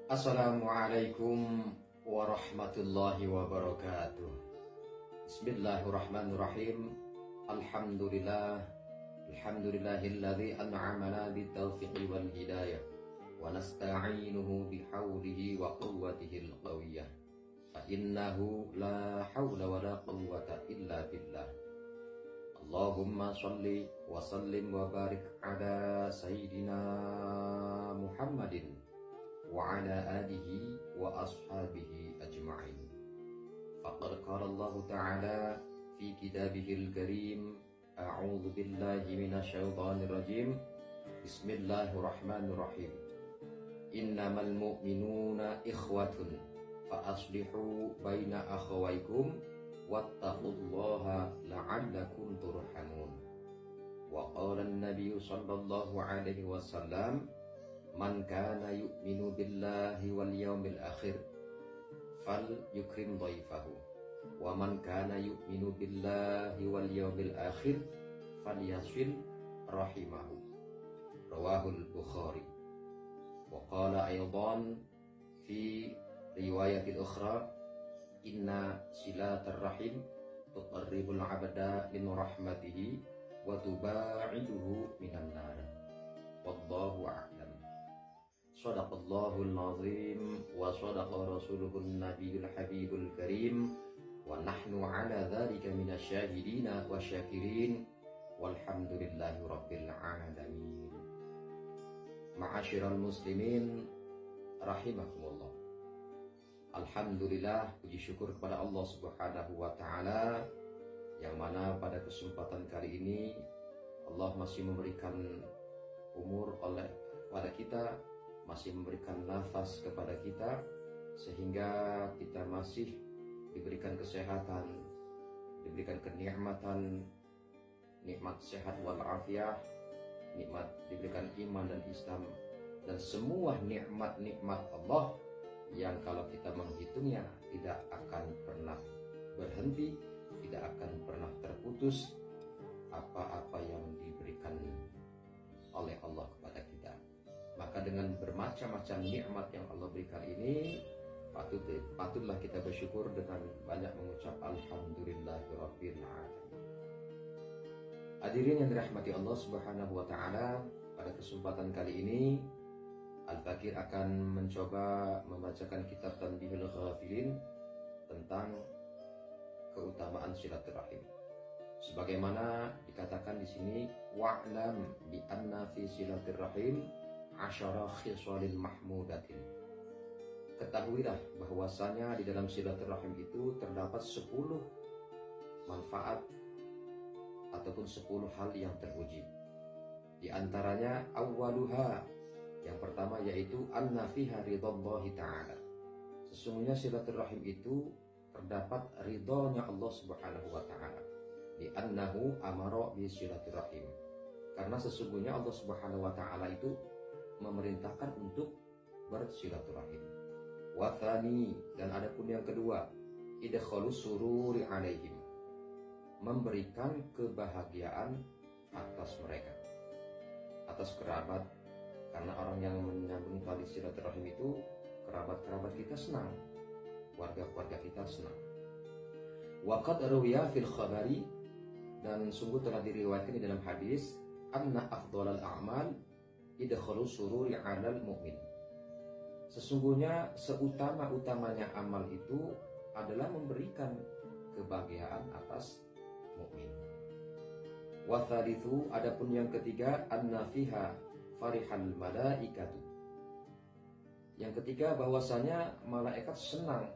Assalamualaikum warahmatullahi wabarakatuh. Bismillahirrahmanirrahim. Alhamdulillahilladzi an'amana bitaufiqi wal hidayah wa nasta'inuhu bihaulihi wa quwwatihil qawiyyah. Fa innahu la haula wa la quwwata illa billah. Allahumma shalli wa sallim wa barik ala sayyidina Muhammadin wa ala alihi wa ashabihi ajma'in. Faqad qala Allah Ta'ala fi kitabihil karim, a'udzu billahi minasyaitonir rajim. Bismillahirrahmanirrahim. Innamal mu'minuna ikhwatun fa aslihu baina akhawaykum wattaqullaha la'allakum turhamun. Wa qala an-nabiy sallallahu alaihi wasallam, man kana yu'minu billahi wal yawmil akhir fal yukrim dhaifahu wa man kana yu'minu billahi wal yawmil akhir falyasil rahimahu. Rawahul Bukhari. Wa qala aydan fi riwayatil ukhra, inna silatar rahim tuqarribul 'abda min rahmatihi wa tuba'iduhu minan nar. Wallahu a'lam. Shadaqallahul azim wa shadaqa rasuluhun nabiyul habibul karim wa nahnu ala dhalika minasyahidina wa syakirin walhamdulillahi rabbil alamin. Ma'asyiral muslimin rahimakumullah. Alhamdulillah, puji syukur kepada Allah Subhanahu wa taala yang mana pada kesempatan kali ini Allah masih memberikan umur kepada kita, masih memberikan nafas kepada kita, sehingga kita masih diberikan kesehatan, diberikan kenikmatan, nikmat sehat walafiat, nikmat diberikan iman dan Islam, dan semua nikmat-nikmat Allah yang kalau kita menghitungnya tidak akan pernah berhenti, tidak akan pernah terputus apa-apa yang diberikan oleh Allah kepada kita. Maka dengan bermacam-macam nikmat yang Allah berikan ini, patutlah kita bersyukur dengan banyak mengucap alhamdulillahirabbil alamin. Hadirin yang dirahmati Allah Subhanahu wa taala, pada kesempatan kali ini Al-Fakir akan mencoba membacakan kitab Tanbihul Ghafilin tentang keutamaan silaturahim. Sebagaimana dikatakan di sini, wa'lam bi anna fi silaturahim asyara khisalil mahmudatin. Ketahuilah bahwasanya di dalam silaturahim itu terdapat 10 manfaat ataupun 10 hal yang terpuji. Di antaranya awwaluha, yang pertama yaitu anna fiha ridhallahi ta'ala. Sesungguhnya silaturahim itu terdapat ridhonya Allah Subhanahu wa taala. Di annahu amara bi silaturahim. Karena sesungguhnya Allah Subhanahu wa taala itu memerintahkan untuk bersilaturahim. Wa tsani, dan adapun yang kedua, idkhalus sururi alaihim, memberikan kebahagiaan atas mereka, atas kerabat. Karena orang yang menyambung tali silaturahim itu, kerabat-kerabat kita senang, warga-warga kita senang. Wa qad ruwiya fil khabari, dan sungguh telah diriwayatkan di dalam hadis, anna afdhalal a'mal idkhalu sururi 'alal mu'min. Sesungguhnya seutama-utamanya amal itu adalah memberikan kebahagiaan atas mukmin. Wa tsalitsu, adapun yang ketiga, anna fiha farihal malaikatu. Yang ketiga, bahwasanya malaikat senang,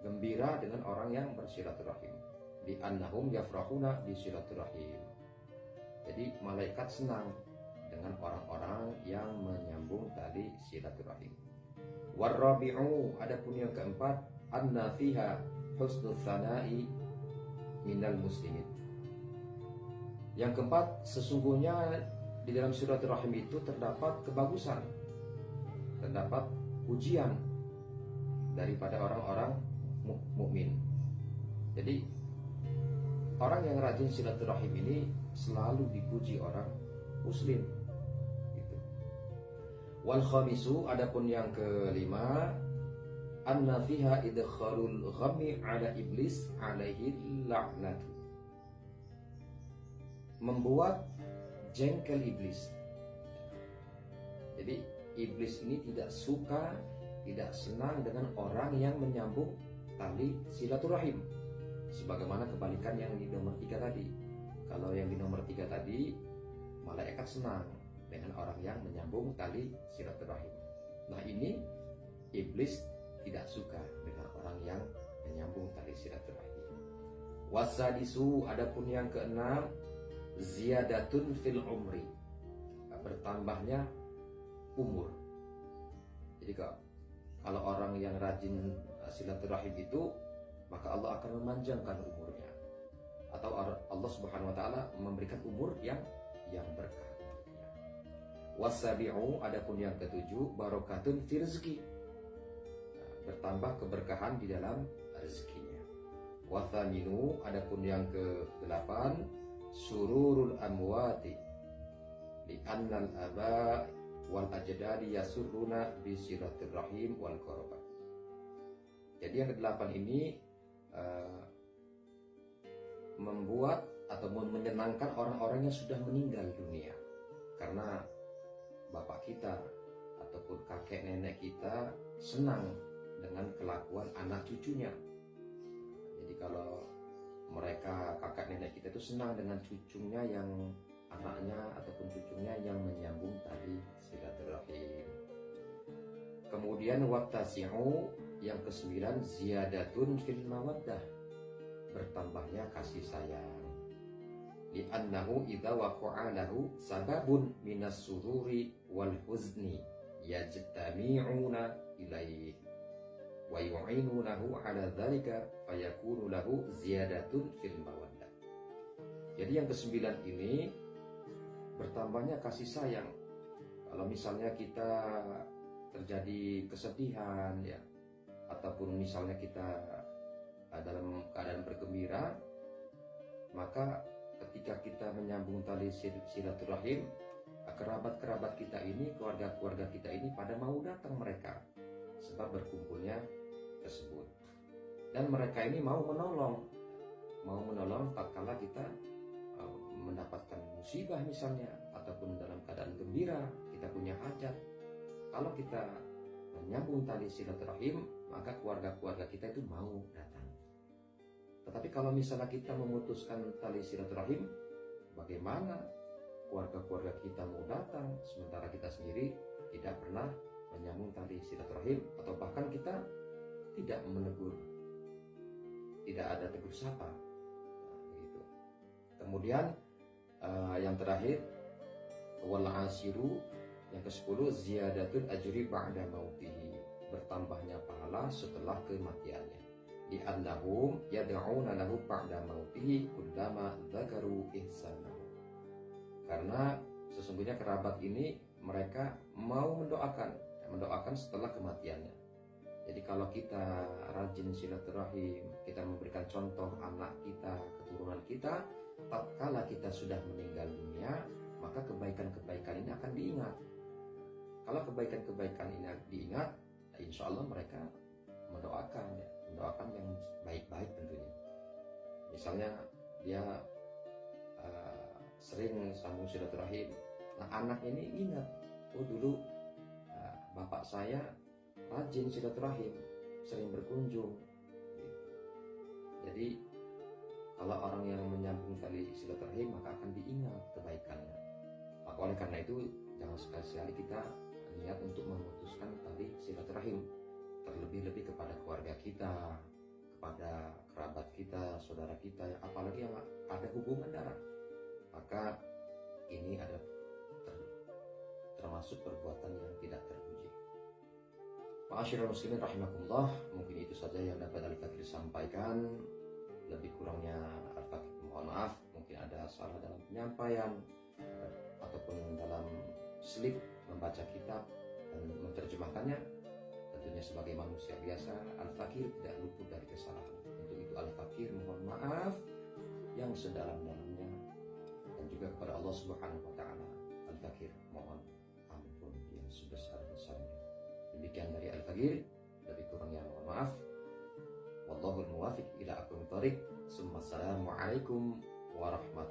gembira dengan orang yang bersilaturahim. Bi annahum yafrahuna bi silaturahim. Jadi malaikat senang dengan orang-orang yang menyambung tali silaturahim. Warabi'u, adapun yang keempat, anna fiha husnul tsana'i minal muslimin. Yang keempat, sesungguhnya di dalam silaturahim itu terdapat kebagusan, terdapat pujian daripada orang-orang mukmin. Jadi orang yang rajin silaturahim ini selalu dipuji orang muslim. Wal khamisu, adapun yang kelima, anna fiha idkhalul ghammi ala iblis alaihi la'natu, membuat jengkel iblis. Jadi iblis ini tidak suka, tidak senang dengan orang yang menyambung tali silaturahim, sebagaimana kebalikan yang di nomor 3 tadi. Kalau yang di nomor 3 tadi, malaikat senang dengan orang yang menyambung tali silaturahim. Nah, ini iblis tidak suka dengan orang yang menyambung tali silaturahim. Wasadisu, adapun yang keenam, ziyadatun fil umri, bertambahnya umur. Jadi kalau orang yang rajin silaturahim itu, maka Allah akan memanjangkan umurnya, atau Allah Subhanahu wa taala memberikan umur yang berkah. Wasabi'u, adapun yang ketujuh, barokatun fi rizki, bertambah keberkahan di dalam rezekinya. Wathaminu, adapun yang ke-8, sururul amwati li annal aba wal ajdadi yasurruna bi silaturrahim wal qarabat. Jadi yang ke-8 ini membuat atau menyenangkan orang-orang yang sudah meninggal dunia, karena bapak kita ataupun kakek nenek kita senang dengan kelakuan anak cucunya. Jadi kalau mereka, kakek nenek kita itu senang dengan cucunya yang anaknya ataupun cucunya yang menyambung tali silaturahim. Kemudian wattasi'u, yang ke-9, ziyadatun fil mawaddah, bertambahnya kasih sayang. Li'annahu idza waqa'a lahu sababun minas sururi wal huzni yajtami'una ilaihi wa yu'inunahu 'ala dzalika fayakunu lahu ziyadatun fil mawaddah. Jadi yang ke-9 ini bertambahnya kasih sayang. Kalau misalnya kita terjadi kesedihan ya, ataupun misalnya kita dalam keadaan bergembira, maka ketika kita menyambung tali silaturahim, kerabat-kerabat kita ini, keluarga-keluarga kita ini pada mau datang mereka, sebab berkumpulnya tersebut. Dan mereka ini mau menolong tatkala kita mendapatkan musibah misalnya, ataupun dalam keadaan gembira, kita punya hajat. Kalau kita menyambung tali silaturahim, maka keluarga-keluarga kita itu mau datang. Tetapi kalau misalnya kita memutuskan tali silaturahim, bagaimana keluarga-keluarga kita mau datang sementara kita sendiri tidak pernah menyambung tali silaturahim, atau bahkan kita tidak menegur, tidak ada tegur sapa. Nah, gitu. Kemudian yang terakhir, wal asiru, yang ke-10, ziyadatun ajri ba'da mautihi, bertambahnya pahala setelah kematiannya. Di annahum yad'una lahu ba'da mautihi kullama dzakaru ihsanahu, karena sesungguhnya kerabat ini mereka mau mendoakan setelah kematiannya. Jadi kalau kita rajin silaturahim, kita memberikan contoh anak kita, keturunan kita, tatkala kita sudah meninggal dunia, maka kebaikan-kebaikan ini akan diingat. Kalau kebaikan-kebaikan ini diingat, insya Allah mereka mendoakan yang baik-baik tentunya. Misalnya dia sering sambung silaturahim, nah anak ini ingat, oh dulu bapak saya rajin silaturahim, sering berkunjung gitu. Jadi kalau orang yang menyambung tali silaturahim, maka akan diingat kebaikannya. Maka oleh karena itu jangan sekali-sekali kita niat untuk memutuskan tali silaturahim, terlebih-lebih kepada keluarga kita, kepada kerabat kita, saudara kita, apalagi yang ada hubungan darah. Maka ini ada termasuk perbuatan yang tidak terpuji. Ma'asyiral muslimin rahimakumullah, mungkin itu saja yang dapat Al-Fakir sampaikan. Lebih kurangnya Al-Fakir mohon maaf, mungkin ada salah dalam penyampaian ataupun dalam slip membaca kitab dan menerjemahkannya. Tentunya sebagai manusia biasa, Al-Fakir tidak luput dari kesalahan. Untuk itu Al-Fakir mohon maaf yang sedalam-dalamnya, dan juga kepada Allah Subhanahu wa taala Al-Fakir mohon ampun yang sebesar-besarnya. Demikian dari Al-Faqir, lebih kurangnya mohon maaf. Wallahul muwafiq ila aqwamit thoriq. Assalamualaikum warahmatullahi